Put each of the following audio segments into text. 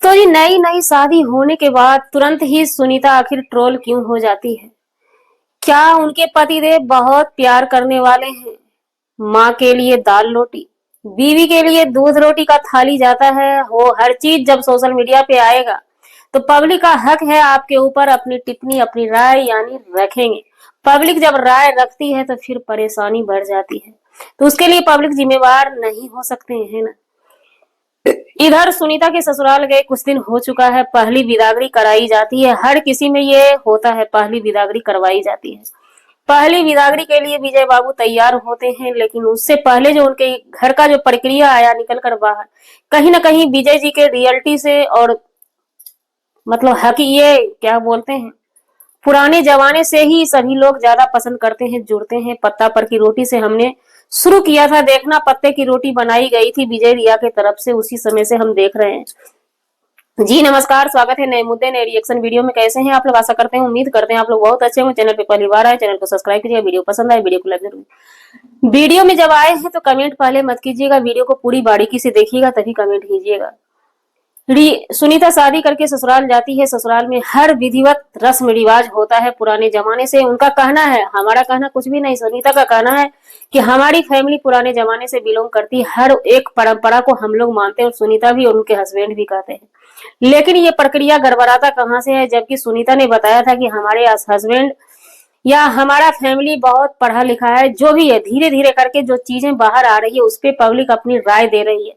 तो ये नई नई शादी होने के बाद तुरंत ही सुनीता आखिर ट्रोल क्यों हो जाती है? क्या उनके पतिदेव बहुत प्यार करने वाले हैं? माँ के लिए दाल रोटी, बीवी के लिए दूध रोटी का थाली जाता है। वो हर चीज जब सोशल मीडिया पे आएगा तो पब्लिक का हक है आपके ऊपर अपनी टिप्पणी, अपनी राय यानी रखेंगे। पब्लिक जब राय रखती है तो फिर परेशानी बढ़ जाती है, तो उसके लिए पब्लिक जिम्मेवार नहीं हो सकते हैं ना। इधर सुनीता के ससुराल गए कुछ दिन हो चुका है, पहली बिदागरी कराई जाती है। हर किसी में ये होता है, पहली बिदागरी करवाई जाती है। पहली बिदागरी के लिए विजय बाबू तैयार होते हैं, लेकिन उससे पहले जो उनके घर का जो प्रक्रिया आया निकल कर बाहर, कहीं ना कहीं विजय जी के रियलिटी से और मतलब हक ये क्या बोलते हैं, पुराने जमाने से ही सभी लोग ज्यादा पसंद करते हैं, जुड़ते हैं। पत्ता पर की रोटी से हमने शुरू किया था देखना, पत्ते की रोटी बनाई गई थी विजय रिया के तरफ से, उसी समय से हम देख रहे हैं। जी नमस्कार, स्वागत है नए मुद्दे नए रिएक्शन वीडियो में। कैसे हैं आप लोग? आशा करते हैं, उम्मीद करते हैं आप लोग बहुत अच्छे होंगे। चैनल पे पहली बार आए, चैनल को सब्सक्राइब कीजिएगा। वीडियो पसंद आए वीडियो को लाइक जरूर। वीडियो में जब आए हैं तो कमेंट पहले मत कीजिएगा, वीडियो को पूरी बारीकी से देखिएगा तभी कमेंट कीजिएगा। सुनीता शादी करके ससुराल जाती है। ससुराल में हर विधिवत रस्म रिवाज होता है पुराने जमाने से। उनका कहना है, हमारा कहना कुछ भी नहीं, सुनीता का कहना है कि हमारी फैमिली पुराने जमाने से बिलोंग करती है, हर एक परंपरा को हम लोग मानते हैं और सुनीता भी और उनके हस्बैंड भी कहते हैं। लेकिन ये प्रक्रिया गड़बड़ाता कहाँ से है, जबकि सुनीता ने बताया था कि हमारे हस्बैंड या हमारा फैमिली बहुत पढ़ा लिखा है। जो भी है, धीरे धीरे करके जो चीजें बाहर आ रही है उस पर पब्लिक अपनी राय दे रही है,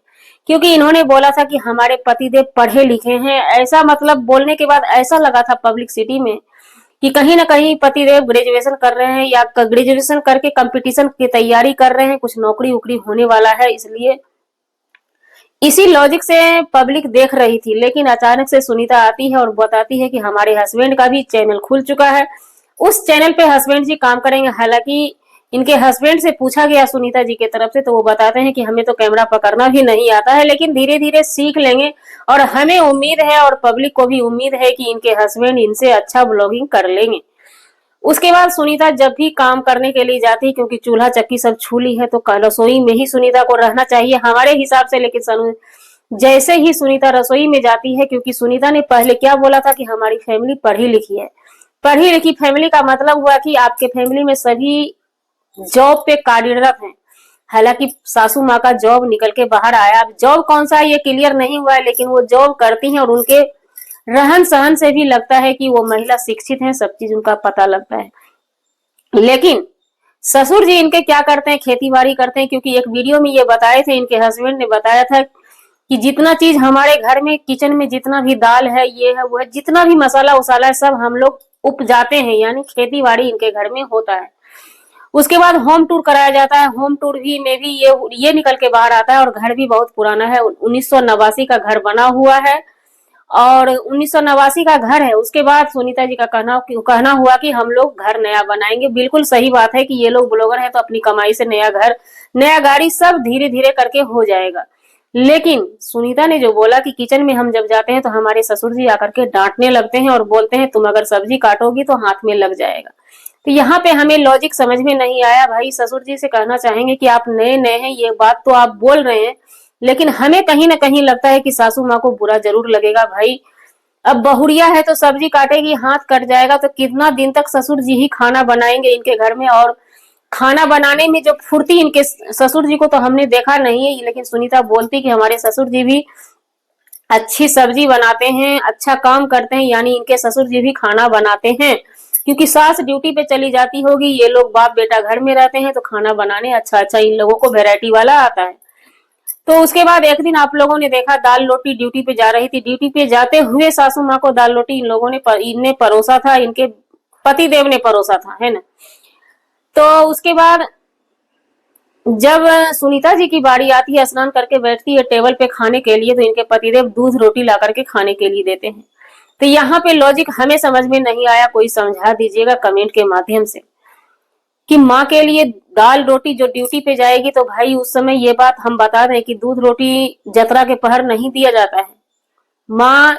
क्योंकि इन्होंने बोला था कि हमारे पतिदेव पढ़े लिखे हैं। ऐसा मतलब बोलने के बाद ऐसा लगा था पब्लिक सिटी में कि कहीं ना कहीं पतिदेव ग्रेजुएशन कर रहे हैं या ग्रेजुएशन करके कंपटीशन की तैयारी कर रहे हैं, कुछ नौकरी उकरी होने वाला है, इसलिए इसी लॉजिक से पब्लिक देख रही थी। लेकिन अचानक से सुनीता आती है और बताती है कि हमारे हस्बैंड का भी चैनल खुल चुका है, उस चैनल पे हस्बैंड जी काम करेंगे। हालांकि इनके हस्बैंड से पूछा गया सुनीता जी के तरफ से, तो वो बताते हैं कि हमें तो कैमरा पकड़ना भी नहीं आता है, लेकिन धीरे धीरे सीख लेंगे और हमें उम्मीद है और पब्लिक को भी उम्मीद है कि इनके हस्बैंड इनसे अच्छा ब्लॉगिंग कर लेंगे। उसके बाद सुनीता जब भी काम करने के लिए जाती, क्योंकि चूल्हा चक्की सब छू ली है, तो रसोई में ही सुनीता को रहना चाहिए हमारे हिसाब से। लेकिन जैसे ही सुनीता रसोई में जाती है, क्योंकि सुनीता ने पहले क्या बोला था कि हमारी फैमिली पढ़ी लिखी है। पढ़ी लिखी फैमिली का मतलब हुआ कि आपके फैमिली में सभी जॉब पे कार्यरत हैं। हालांकि सासू माँ का जॉब निकल के बाहर आया, अब जॉब कौन सा है ये क्लियर नहीं हुआ है, लेकिन वो जॉब करती हैं और उनके रहन सहन से भी लगता है कि वो महिला शिक्षित हैं, सब चीज उनका पता लगता है। लेकिन ससुर जी इनके क्या करते हैं, खेती बाड़ी करते हैं। क्योंकि एक वीडियो में ये बताए थे, इनके हस्बैंड ने बताया था कि जितना चीज हमारे घर में किचन में जितना भी दाल है, ये है वो है, जितना भी मसाला उसाला है, सब हम लोग उपजाते हैं, यानी खेती बाड़ी इनके घर में होता है। उसके बाद होम टूर कराया जाता है। होम टूर भी में भी ये निकल के बाहर आता है और घर भी बहुत पुराना है, 1989 का घर बना हुआ है और 1989 का घर है। उसके बाद सुनीता जी का कहना हुआ कि हम लोग घर नया बनाएंगे। बिल्कुल सही बात है कि ये लोग ब्लॉगर हैं तो अपनी कमाई से नया घर, नया गाड़ी सब धीरे धीरे करके हो जाएगा। लेकिन सुनीता ने जो बोला कि किचन में हम जब जाते हैं तो हमारे ससुर जी आकर के डांटने लगते हैं और बोलते हैं तुम अगर सब्जी काटोगी तो हाथ में लग जाएगा। तो यहाँ पे हमें लॉजिक समझ में नहीं आया। भाई ससुर जी से कहना चाहेंगे कि आप नए नए हैं, ये बात तो आप बोल रहे हैं, लेकिन हमें कहीं ना कहीं लगता है कि सासू माँ को बुरा जरूर लगेगा। भाई अब बहुरिया है तो सब्जी काटेगी, हाथ कट जाएगा, तो कितना दिन तक ससुर जी ही खाना बनाएंगे इनके घर में। और खाना बनाने में जो फुर्ती इनके ससुर जी को तो हमने देखा नहीं है, लेकिन सुनीता बोलती कि हमारे ससुर जी भी अच्छी सब्जी बनाते हैं, अच्छा काम करते हैं, यानी इनके ससुर जी भी खाना बनाते हैं। क्योंकि सास ड्यूटी पे चली जाती होगी, ये लोग बाप बेटा घर में रहते हैं, तो खाना बनाने अच्छा अच्छा इन लोगों को वैरायटी वाला आता है। तो उसके बाद एक दिन आप लोगों ने देखा दाल रोटी, ड्यूटी पे जा रही थी, ड्यूटी पे जाते हुए सासू माँ को दाल रोटी इन लोगों ने इनने परोसा था, इनके पति देव ने परोसा था, है ना। तो उसके बाद जब सुनीता जी की बारी आती है, स्नान करके बैठती है टेबल पे खाने के लिए, तो इनके पतिदेव दूध रोटी ला करके खाने के लिए देते हैं। तो यहाँ पे लॉजिक हमें समझ में नहीं आया, कोई समझा दीजिएगा कमेंट के माध्यम से कि माँ के लिए दाल रोटी जो ड्यूटी पे जाएगी, तो भाई उस समय ये बात हम बता दें कि दूध रोटी जतरा के पहर नहीं दिया जाता है। माँ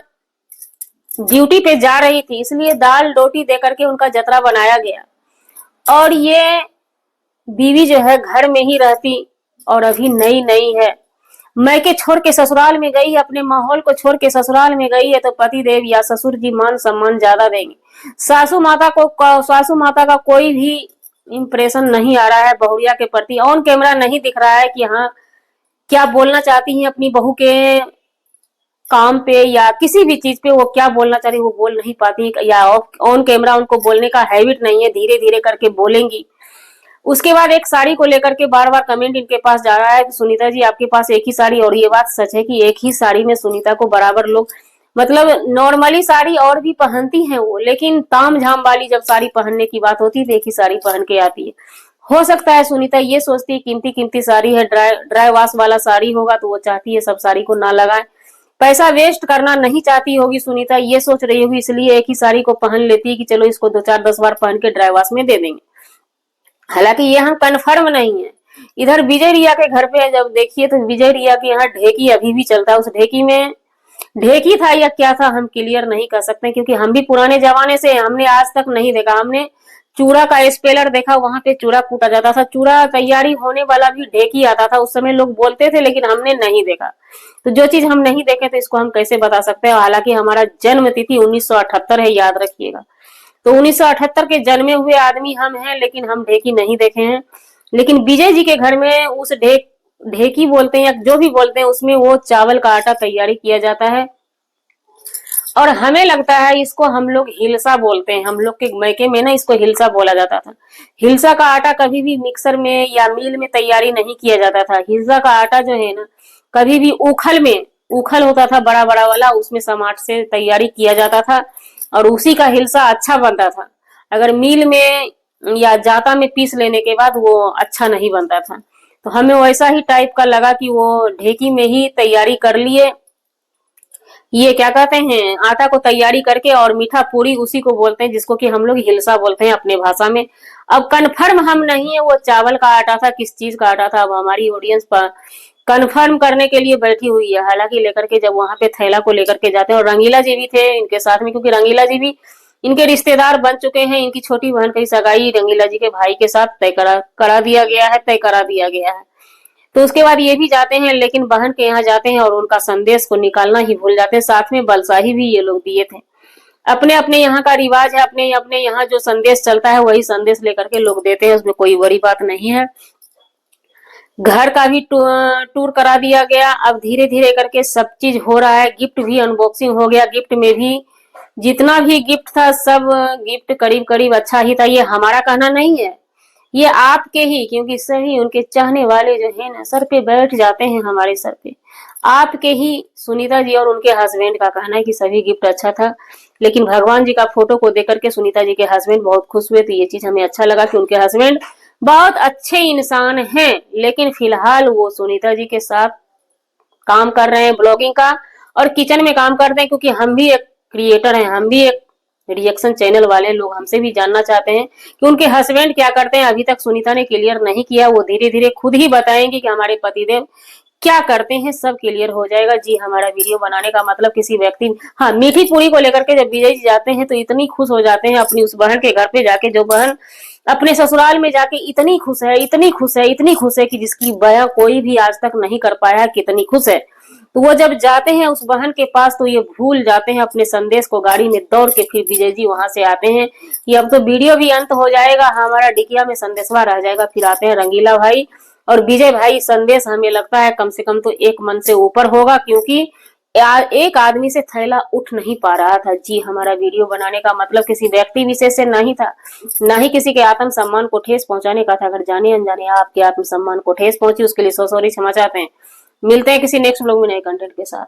ड्यूटी पे जा रही थी, इसलिए दाल रोटी दे करके उनका जतरा बनाया गया। और ये बीवी जो है घर में ही रहती और अभी नई नई है, मैके छोड़ के ससुराल में गई है, अपने माहौल को छोड़ के ससुराल में गई है, तो पति देव या ससुर जी मान सम्मान ज्यादा देंगे। सासू माता का कोई भी इम्प्रेशन नहीं आ रहा है बहुरिया के प्रति। ऑन कैमरा नहीं दिख रहा है कि हाँ क्या बोलना चाहती हैं अपनी बहू के काम पे या किसी भी चीज पे, वो क्या बोलना चाह रही वो बोल नहीं पाती, या ऑन कैमरा उनको बोलने का हैबिट नहीं है, धीरे धीरे करके बोलेंगी। उसके बाद एक साड़ी को लेकर के बार बार कमेंट इनके पास जा रहा है कि सुनीता जी आपके पास एक ही साड़ी, और ये बात सच है कि एक ही साड़ी में सुनीता को बराबर लोग, मतलब नॉर्मली साड़ी और भी पहनती हैं वो, लेकिन ताम झाम वाली जब साड़ी पहनने की बात होती है तो एक ही साड़ी पहन के आती है। हो सकता है सुनीता ये सोचती है कीमती कीमती साड़ी है, ड्राई ड्राई वॉश वाला साड़ी होगा तो वो चाहती है सब साड़ी को ना लगाए, पैसा वेस्ट करना नहीं चाहती होगी सुनीता, ये सोच रही होगी, इसलिए एक ही साड़ी को पहन लेती है कि चलो इसको 2 4 10 बार पहन के ड्राई वॉश में दे देंगे। हालांकि ये हम कन्फर्म नहीं है। इधर विजय रिया के घर पे जब देखिए तो विजय रिया के यहाँ ढेकी अभी भी चलता है। उस ढेकी में ढेकी था या क्या था हम क्लियर नहीं कर सकते, क्योंकि हम भी पुराने जमाने से हमने आज तक नहीं देखा। हमने चूड़ा का स्पेलर देखा, वहां पे चूड़ा कूटा जाता था, चूड़ा तैयारी होने वाला भी ढेकी आता था, उस समय लोग बोलते थे, लेकिन हमने नहीं देखा। तो जो चीज हम नहीं देखे तो इसको हम कैसे बता सकते हैं। हालांकि हमारा जन्म तिथि 1978 है, याद रखिएगा। तो 1978 के जन्मे हुए आदमी हम हैं, लेकिन हम ढेकी नहीं देखे हैं। लेकिन विजय जी के घर में उस ढेकी बोलते हैं या जो भी बोलते हैं, उसमें वो चावल का आटा तैयारी किया जाता है, और हमें लगता है इसको हम लोग हिलसा बोलते हैं। हम लोग के मैके में ना इसको हिलसा बोला जाता था। हिलसा का आटा कभी भी मिक्सर में या मिल में तैयारी नहीं किया जाता था। हिलसा का आटा जो है ना, कभी भी उखल होता था बड़ा बड़ा वाला, उसमें समाट से तैयारी किया जाता था, और उसी का हिलसा अच्छा बनता था। अगर मिल में या जाता में पीस लेने के बाद वो अच्छा नहीं बनता था। तो हमें वैसा ही टाइप का लगा कि वो ढेकी में ही तैयारी कर लिए। ये क्या कहते हैं, आटा को तैयारी करके, और मीठा पूरी उसी को बोलते हैं जिसको कि हम लोग हिलसा बोलते हैं अपने भाषा में। अब कन्फर्म हम नहीं है वो चावल का आटा था किस चीज का आटा था, अब हमारी ऑडियंस पर कन्फर्म करने के लिए बैठी हुई है। हालांकि लेकर के जब वहां पे थैला को लेकर के जाते हैं, और रंगीला जी भी थे इनके साथ में, क्योंकि रंगीला जी भी इनके रिश्तेदार बन चुके हैं। इनकी छोटी बहन की सगाई रंगीला जी के भाई के साथ करा दिया गया है, तय करा दिया गया है। तो उसके बाद ये भी जाते हैं, लेकिन बहन के यहाँ जाते हैं और उनका संदेश को निकालना ही भूल जाते हैं। साथ में बलसाही भी ये लोग दिए थे। अपने अपने यहाँ का रिवाज है, अपने अपने यहाँ जो संदेश चलता है वही संदेश लेकर के लोग देते हैं, उसमें कोई बड़ी बात नहीं है। घर का भी टूर करा दिया गया। अब धीरे धीरे करके सब चीज हो रहा है। गिफ्ट भी अनबॉक्सिंग हो गया। गिफ्ट में भी जितना भी गिफ्ट था सब गिफ्ट करीब करीब अच्छा ही था। ये हमारा कहना नहीं है, ये आपके ही, क्योंकि सभी उनके चाहने वाले जो है ना सर पे बैठ जाते हैं, हमारे सर पे। आपके ही सुनीता जी और उनके हस्बैंड का कहना है कि सभी गिफ्ट अच्छा था। लेकिन भगवान जी का फोटो को देख करके सुनीता जी के हस्बैंड बहुत खुश हुए, तो ये चीज हमें अच्छा लगा कि उनके हस्बैंड बहुत अच्छे इंसान हैं। लेकिन फिलहाल वो सुनीता जी के साथ काम कर रहे हैं ब्लॉगिंग का, और किचन में काम करते हैं, क्योंकि हम भी एक क्रिएटर हैं, हम भी एक रिएक्शन चैनल वाले लोग, हमसे भी जानना चाहते हैं कि उनके हस्बैंड क्या करते हैं। अभी तक सुनीता ने क्लियर नहीं किया, वो धीरे धीरे खुद ही बताएंगे कि हमारे पतिदेव क्या करते हैं, सब क्लियर हो जाएगा। जी हमारा वीडियो बनाने का मतलब किसी व्यक्ति, हाँ मीठी पूरी को लेकर के जब विजय जी जाते हैं तो इतनी खुश हो जाते हैं अपनी उस बहन के घर पे जाके, जो बहन अपने ससुराल में जाके इतनी खुश है, इतनी खुश है, इतनी खुश है कि जिसकी बयां कोई भी आज तक नहीं कर पाया कितनी खुश है। तो वो जब जाते हैं उस बहन के पास तो ये भूल जाते हैं अपने संदेश को। गाड़ी में दौड़ के फिर विजय जी वहां से आते हैं कि अब तो वीडियो भी अंत हो जाएगा, हमारा डिकिया में संदेशवा रह जाएगा। फिर आते हैं रंगीला भाई और विजय भाई। संदेश हमें लगता है कम से कम तो 1 मन से ऊपर होगा, क्योंकि एक आदमी से थैला उठ नहीं पा रहा था। जी हमारा वीडियो बनाने का मतलब किसी व्यक्ति विशेष से नहीं था, ना ही किसी के आत्म सम्मान को ठेस पहुंचाने का था। अगर जाने अनजाने आपके आत्म सम्मान को ठेस पहुंची उसके लिए सॉरी क्षमा चाहते हैं। मिलते हैं किसी नेक्स्ट ब्लॉग में नए कंटेंट के साथ।